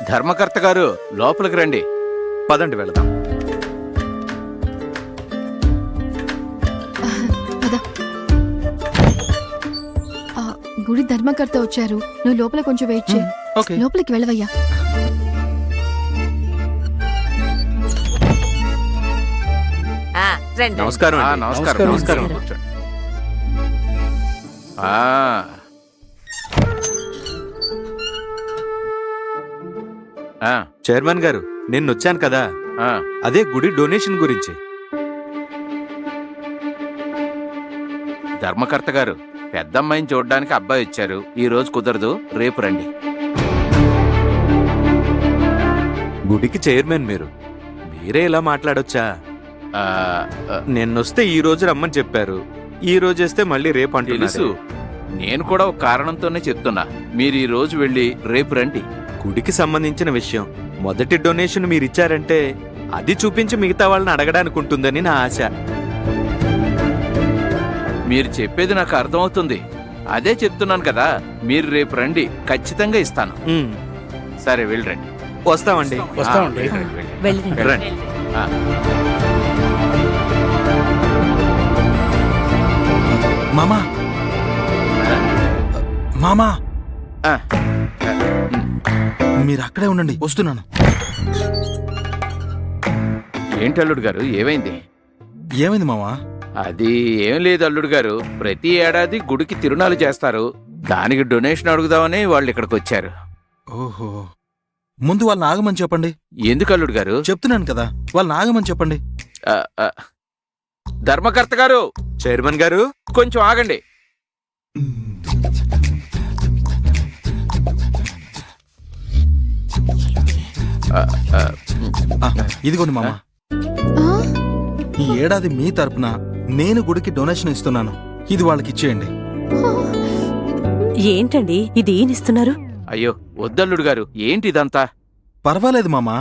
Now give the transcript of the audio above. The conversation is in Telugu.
ధర్మకర్త గారు లోపలికి రండి. పదండి వెళదాం. పద. గుడి ధర్మకర్త వచ్చారు, నువ్వు లోపల కొంచెం వెయిట్ చేయి. లోపలికి వెళ్ళవయ్యా. నమస్కారం. నమస్కారం. నమస్కారం. కూర్చోండి. చైర్మన్ గారు, నేను వచ్చాను కదా, అదే గుడి డొనేషన్ గురించి. ధర్మకర్త గారు, పెద్దమ్మాయిని చూడడానికి అబ్బాయి వచ్చారు. ఈ రోజు కుదరదు, రేపు రండి. గుడికి చైర్మన్ మీరే ఇలా మాట్లాడొచ్చా? నిన్నొస్తే ఈ రోజు రమ్మని చెప్పారు, ఈ రోజు వస్తే మళ్ళీ రేపు అంటే తెలుసు. నేను కూడా ఒక కారణంతోనే చెప్తున్నా. మీరు ఈ రోజు వెళ్ళి రేపు రండి. గుడికి సంబంధించిన విషయం, మొదటి డొనేషన్ మీరిచ్చారంటే అది చూపించి మిగతా వాళ్ళని అడగడానికి ఉంటుందని నా ఆశ. మీరు చెప్పేది నాకు అర్థమవుతుంది, అదే చెప్తున్నాను కదా. మీరు రేపు రండి, ఖచ్చితంగా ఇస్తాను. సరే వెళ్ళండి. వస్తామండి. రండి. మామా మామా, మీరు అక్కడే ఉండండి, వస్తున్నాను. ఏంటి అల్లుడు గారు, ఏమైంది? ఏమైంది మామా? అది ఏం లేదు అల్లుడు గారు, ప్రతి ఏడాది గుడికి తిరునాలు చేస్తారు. దానికి డొనేషన్ అడుగుదామని వాళ్ళు ఇక్కడికి వచ్చారు. ఓహో, ముందు వాళ్ళని ఆగమని చెప్పండి. ఎందుకు అల్లుడు గారు? చెప్తున్నాను కదా, వాళ్ళని ఆగమని చెప్పండి. ధర్మకర్త గారు, చైర్మన్ గారు, కొంచెం ఆగండి. ఇదిగోండి మామా, ఈ ఏడాది మీ తరపున నేను గుడికి డొనేషన్ ఇస్తున్నాను. ఇది వాళ్ళకి ఇచ్చేయండి. ఏంటండి ఇది ఈయనిస్తున్నారు? అయ్యో వద్దల్లుడు గారు, ఏంటి ఇదంతా? పర్వాలేదు మామా,